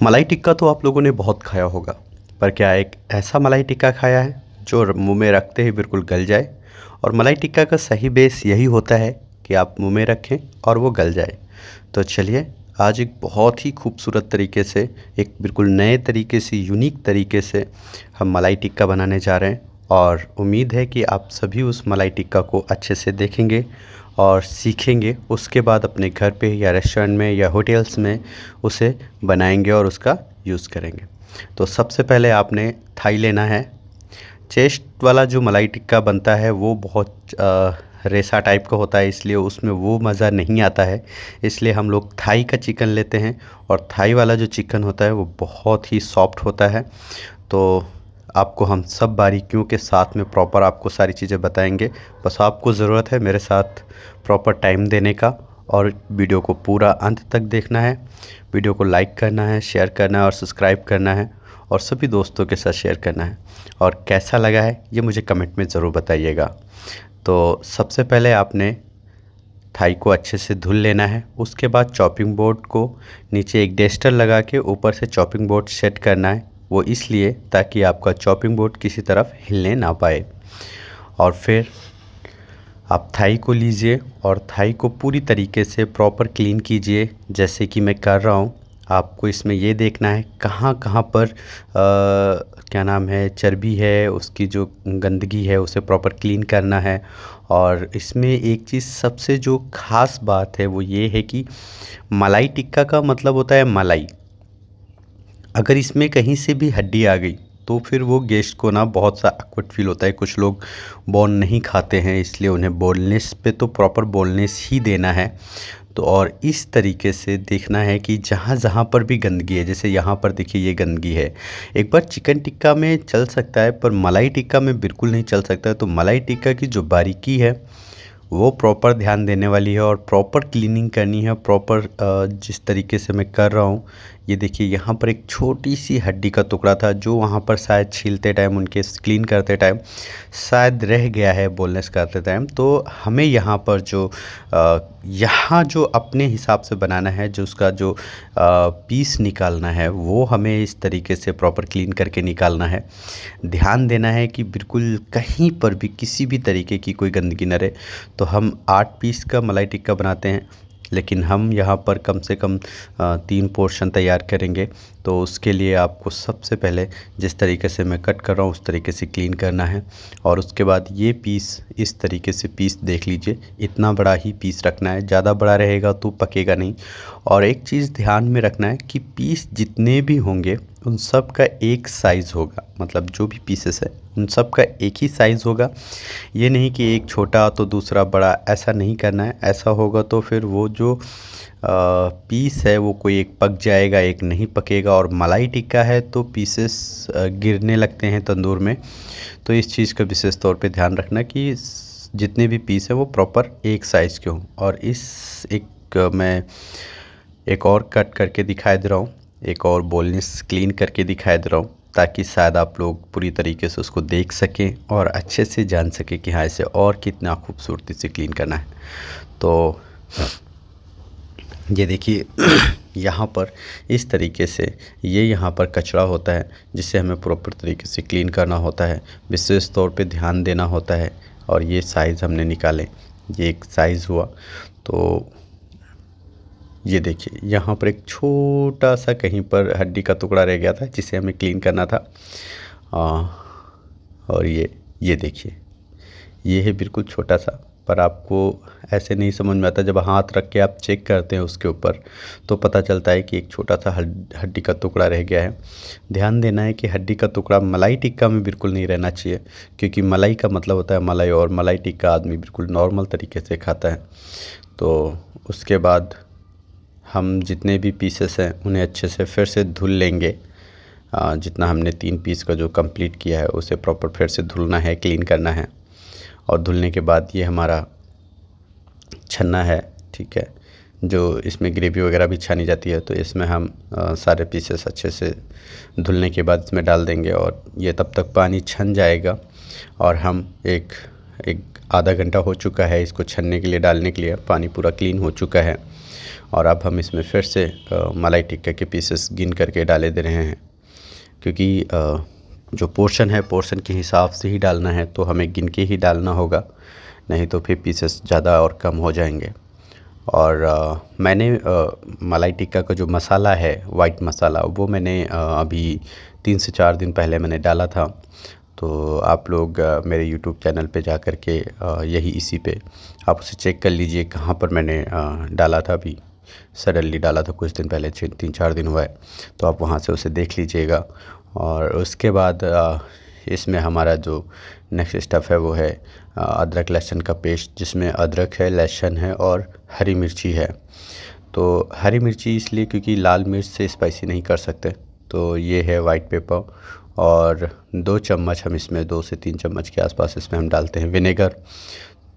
मलाई टिक्का तो आप लोगों ने बहुत खाया होगा, पर क्या एक ऐसा मलाई टिक्का खाया है जो मुंह में रखते ही बिल्कुल गल जाए। और मलाई टिक्का का सही बेस यही होता है कि आप मुंह में रखें और वो गल जाए। तो चलिए आज एक बहुत ही खूबसूरत तरीके से, एक बिल्कुल नए तरीके से, यूनिक तरीके से हम मलाई टिक्का बनाने जा रहे हैं। और उम्मीद है कि आप सभी उस मलाई टिक्का को अच्छे से देखेंगे और सीखेंगे, उसके बाद अपने घर पे या रेस्टोरेंट में या होटल्स में उसे बनाएंगे और उसका यूज़ करेंगे। तो सबसे पहले आपने थाई लेना है। चेस्ट वाला जो मलाई टिक्का बनता है वो बहुत रेसा टाइप का होता है, इसलिए उसमें वो मज़ा नहीं आता है। इसलिए हम लोग थाई का चिकन लेते हैं, और थाई वाला जो चिकन होता है वो बहुत ही सॉफ्ट होता है। तो आपको हम सब बारीकियों के साथ में प्रॉपर आपको सारी चीज़ें बताएंगे। बस आपको ज़रूरत है मेरे साथ प्रॉपर टाइम देने का, और वीडियो को पूरा अंत तक देखना है। वीडियो को लाइक करना है, शेयर करना है और सब्सक्राइब करना है, और सभी दोस्तों के साथ शेयर करना है। और कैसा लगा है ये मुझे कमेंट में ज़रूर बताइएगा। तो सबसे पहले आपने थाई को अच्छे से धुल लेना है। उसके बाद चॉपिंग बोर्ड को नीचे एक डस्टर लगा के ऊपर से चॉपिंग बोर्ड सेट करना है। वो इसलिए ताकि आपका चॉपिंग बोर्ड किसी तरफ हिलने ना पाए। और फिर आप थाई को लीजिए और थाई को पूरी तरीके से प्रॉपर क्लीन कीजिए, जैसे कि मैं कर रहा हूँ। आपको इसमें ये देखना है कहाँ कहाँ पर क्या नाम है, चर्बी है, उसकी जो गंदगी है उसे प्रॉपर क्लीन करना है। और इसमें एक चीज़ सबसे जो ख़ास बात है वो ये है कि मलाई टिक्का का मतलब होता है मलाई। अगर इसमें कहीं से भी हड्डी आ गई तो फिर वो गेस्ट को ना बहुत सा awkward फील होता है। कुछ लोग बोन नहीं खाते हैं, इसलिए उन्हें बोनलेस पे तो प्रॉपर बोनलेस ही देना है। तो और इस तरीके से देखना है कि जहाँ जहाँ पर भी गंदगी है, जैसे यहाँ पर देखिए ये गंदगी है। एक बार चिकन टिक्का में चल सकता है पर मलाई टिक्का में बिल्कुल नहीं चल सकता है। तो मलाई टिक्का की जो बारीकी है वो प्रॉपर ध्यान देने वाली है और प्रॉपर क्लीनिंग करनी है। प्रॉपर जिस तरीके से मैं कर रहा हूँ, ये देखिए यहाँ पर एक छोटी सी हड्डी का टुकड़ा था जो वहाँ पर शायद छीलते टाइम, उनके क्लीन करते टाइम शायद रह गया है बोनलेस करते टाइम। तो हमें यहाँ पर जो यहाँ जो अपने हिसाब से बनाना है, जो उसका जो पीस निकालना है वो हमें इस तरीके से प्रॉपर क्लीन करके निकालना है। ध्यान देना है कि बिल्कुल कहीं पर भी किसी भी तरीके की कोई गंदगी न रहे। तो हम 8 पीस का मलाई टिक्का बनाते हैं, लेकिन हम यहाँ पर कम से कम 3 पोर्शन तैयार करेंगे। तो उसके लिए आपको सबसे पहले जिस तरीके से मैं कट कर रहा हूँ उस तरीके से क्लीन करना है। और उसके बाद ये पीस इस तरीके से पीस देख लीजिए, इतना बड़ा ही पीस रखना है, ज़्यादा बड़ा रहेगा तो पकेगा नहीं। और एक चीज़ ध्यान में रखना है कि पीस जितने भी होंगे उन सब का एक साइज़ होगा, मतलब जो भी पीसेस है उन सब का एक ही साइज़ होगा। ये नहीं कि एक छोटा तो दूसरा बड़ा, ऐसा नहीं करना है। ऐसा होगा तो फिर वो जो पीस है वो कोई एक पक जाएगा, एक नहीं पकेगा। और मलाई टिक्का है तो पीसेस गिरने लगते हैं तंदूर में। तो इस चीज़ का विशेष तौर पे ध्यान रखना कि जितने भी पीस हैं वो प्रॉपर एक साइज़ के हों। और इस मैं एक और कट करके दिखाई दे रहा हूँ, एक और बोलनेस क्लीन करके दिखाई दे रहा हूँ, ताकि शायद आप लोग पूरी तरीके से उसको देख सकें और अच्छे से जान सकें कि हाँ इसे और कितना खूबसूरती से क्लीन करना है। तो ये देखिए यहाँ पर इस तरीके से ये यहाँ पर कचरा होता है जिसे हमें प्रॉपर तरीके से क्लीन करना होता है, विशेष तौर पे ध्यान देना होता है। और ये साइज़ हमने निकाले, ये एक साइज़ हुआ। तो ये देखिए यहाँ पर एक छोटा सा कहीं पर हड्डी का टुकड़ा रह गया था जिसे हमें क्लीन करना था। और ये देखिए ये है बिल्कुल छोटा सा, पर आपको ऐसे नहीं समझ में आता। जब हाथ रख के आप चेक करते हैं उसके ऊपर तो पता चलता है कि एक छोटा सा हड्डी का टुकड़ा रह गया है। ध्यान देना है कि हड्डी का टुकड़ा मलाई टिक्का में बिल्कुल नहीं रहना चाहिए, क्योंकि मलाई का मतलब होता है मलाई, और मलाई टिक्का आदमी बिल्कुल नॉर्मल तरीके से खाता है। तो उसके बाद हम जितने भी पीसेस हैं उन्हें अच्छे से फिर से धुल लेंगे। जितना हमने 3 पीस का जो कंप्लीट किया है उसे प्रॉपर फिर से धुलना है, क्लीन करना है। और धुलने के बाद ये हमारा छन्ना है, ठीक है, जो इसमें ग्रेवी वगैरह भी छानी जाती है। तो इसमें हम सारे पीसेस अच्छे से धुलने के बाद इसमें डाल देंगे और ये तब तक पानी छन जाएगा। और हम एक आधा घंटा हो चुका है इसको छनने के लिए, डालने के लिए। पानी पूरा क्लीन हो चुका है और अब हम इसमें फिर से मलाई टिक्का के पीसेस गिन करके डाले दे रहे हैं, क्योंकि जो पोर्शन है पोर्शन के हिसाब से ही डालना है, तो हमें गिन के ही डालना होगा, नहीं तो फिर पीसेस ज़्यादा और कम हो जाएंगे। और मैंने मलाई टिक्का का जो मसाला है, वाइट मसाला, वो मैंने अभी 3 से 4 दिन पहले मैंने डाला था। तो आप लोग मेरे यूट्यूब चैनल पे जा कर के यही इसी पे आप उसे चेक कर लीजिए कहाँ पर मैंने डाला था। अभी सडनली डाला था कुछ दिन पहले, 3-4 दिन हुआ है, तो आप वहाँ से उसे देख लीजिएगा। और उसके बाद इसमें हमारा जो नेक्स्ट स्टेप है वो है अदरक लहसुन का पेस्ट, जिसमें अदरक है, लहसुन है और हरी मिर्ची है। तो हरी मिर्ची इसलिए क्योंकि लाल मिर्च से स्पाइसी नहीं कर सकते, तो ये है वाइट पेपर। और 2 चम्मच हम इसमें, 2 से 3 चम्मच के आसपास इसमें हम डालते हैं विनेगर।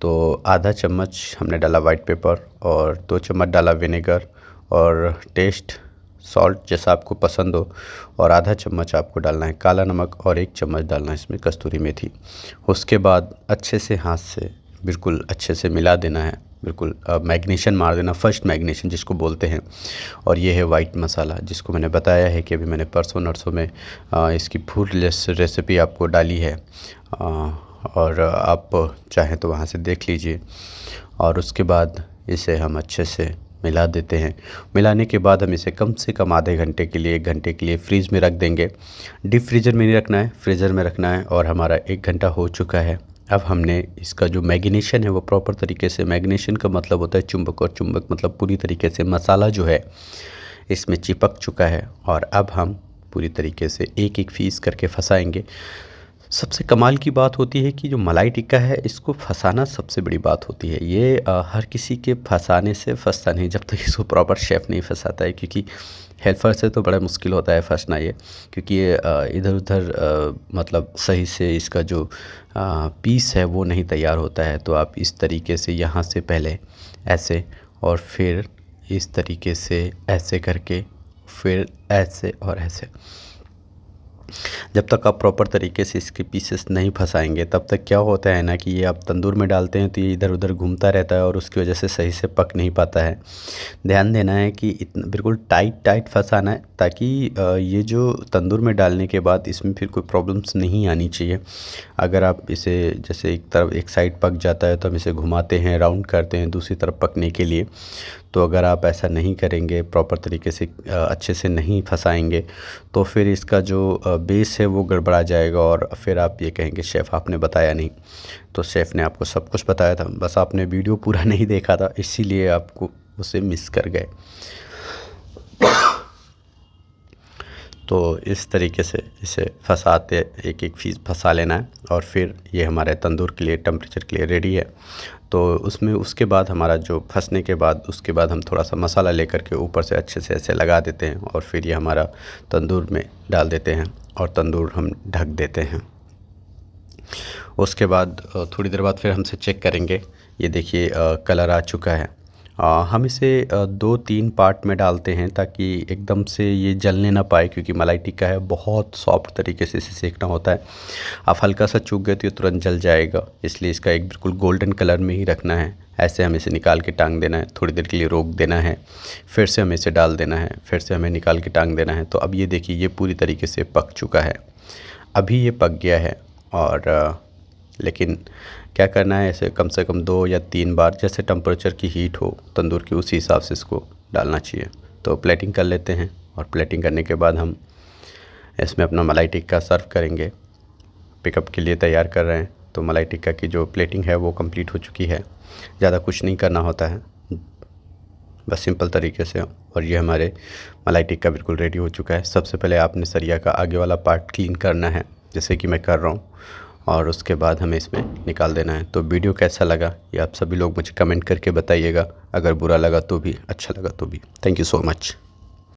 तो आधा चम्मच हमने डाला वाइट पेपर और 2 चम्मच डाला विनेगर, और टेस्ट सॉल्ट जैसा आपको पसंद हो, और आधा चम्मच आपको डालना है काला नमक, और 1 चम्मच डालना है इसमें कस्तूरी मेथी। उसके बाद अच्छे से हाथ से बिल्कुल अच्छे से मिला देना है, बिल्कुल मैग्नेशन मार देना, फर्स्ट मैग्नेशन जिसको बोलते हैं। और ये है वाइट मसाला, जिसको मैंने बताया है कि अभी मैंने परसों नरसों में इसकी फूड रेसिपी आपको डाली है, और आप चाहें तो वहाँ से देख लीजिए। और उसके बाद इसे हम अच्छे से मिला देते हैं। मिलाने के बाद हम इसे कम से कम आधे घंटे के लिए, 1 घंटे के लिए फ्रीज़ में रख देंगे। डीप फ्रीज़र में नहीं रखना है, फ्रीज़र में रखना है। और हमारा 1 घंटा हो चुका है। अब हमने इसका जो मैग्नेशन है वो प्रॉपर तरीके से, मैग्नेशन का मतलब होता है चुंबक, और चुंबक मतलब पूरी तरीके से मसाला जो है इसमें चिपक चुका है। और अब हम पूरी तरीके से एक एक पीस करके फंसाएंगे। सबसे कमाल की बात होती है कि जो मलाई टिक्का है इसको फंसाना सबसे बड़ी बात होती है। ये हर किसी के फंसाने से फंसता नहीं जब तक इसको प्रॉपर शेफ़ नहीं फंसाता है, क्योंकि हेल्पर से तो बड़ा मुश्किल होता है फंसना ये, क्योंकि ये इधर उधर मतलब सही से इसका जो पीस है वो नहीं तैयार होता है। तो आप इस तरीके से यहाँ से पहले ऐसे, और फिर इस तरीके से ऐसे करके, फिर ऐसे और ऐसे, जब तक आप प्रॉपर तरीके से इसके पीसेस नहीं फंसाएंगे तब तक क्या होता है ना कि ये आप तंदूर में डालते हैं तो ये इधर उधर घूमता रहता है और उसकी वजह से सही से पक नहीं पाता है। ध्यान देना है कि इतना बिल्कुल टाइट फंसाना है, ताकि ये जो तंदूर में डालने के बाद इसमें फिर कोई प्रॉब्लम्स नहीं आनी चाहिए। अगर आप इसे जैसे एक तरफ एक साइड पक जाता है तो हम इसे घुमाते हैं, राउंड करते हैं दूसरी तरफ पकने के लिए। तो अगर आप ऐसा नहीं करेंगे, प्रॉपर तरीके से अच्छे से नहीं फंसाएंगे, तो फिर इसका जो बेस है वो गड़बड़ा जाएगा और फिर आप ये कहेंगे शेफ़ आपने बताया नहीं। तो शेफ़ ने आपको सब कुछ बताया था, बस आपने वीडियो पूरा नहीं देखा था, इसीलिए आपको उसे मिस कर गए। तो इस तरीके से इसे फंसाते, एक एक पीस फंसा लेना है और फिर ये हमारे तंदूर के लिए, टेम्परेचर के लिए रेडी है। तो उसमें उसके बाद हमारा जो फंसने के बाद उसके बाद हम थोड़ा सा मसाला लेकर के ऊपर से अच्छे से ऐसे लगा देते हैं और फिर ये हमारा तंदूर में डाल देते हैं और तंदूर हम ढक देते हैं। उसके बाद थोड़ी देर बाद फिर हमसे चेक करेंगे। ये देखिए कलर आ चुका है। हम इसे 2-3 पार्ट में डालते हैं ताकि एकदम से ये जलने ना पाए, क्योंकि मलाई टिक्का है बहुत सॉफ्ट तरीके से इसे सेकना होता है। आप हल्का सा चूक गए तो ये तुरंत जल जाएगा, इसलिए इसका एक बिल्कुल गोल्डन कलर में ही रखना है। ऐसे हमें इसे निकाल के टांग देना है, थोड़ी देर के लिए रोक देना है, फिर से हमें इसे डाल देना है, फिर से हमें निकाल के टांग देना है। तो अब ये देखिए ये पूरी तरीके से पक चुका है, अभी ये पक गया है। और लेकिन क्या करना है, इसे कम से कम 2 या 3 बार, जैसे टेम्परेचर की हीट हो तंदूर की उसी हिसाब से इसको डालना चाहिए। तो प्लेटिंग कर लेते हैं और प्लेटिंग करने के बाद हम इसमें अपना मलाई टिक्का सर्व करेंगे। पिकअप के लिए तैयार कर रहे हैं। तो मलाई टिक्का की जो प्लेटिंग है वो कंप्लीट हो चुकी है, ज़्यादा कुछ नहीं करना होता है, बस सिंपल तरीके से। और ये हमारे मलाई टिक्का बिल्कुल रेडी हो चुका है। सबसे पहले आपने सरिया का आगे वाला पार्ट क्लीन करना है, जैसे कि मैं कर रहा हूँ, और उसके बाद हमें इसमें निकाल देना है। तो वीडियो कैसा लगा ये आप सभी लोग मुझे कमेंट करके बताइएगा, अगर बुरा लगा तो भी, अच्छा लगा तो भी। Thank you so much.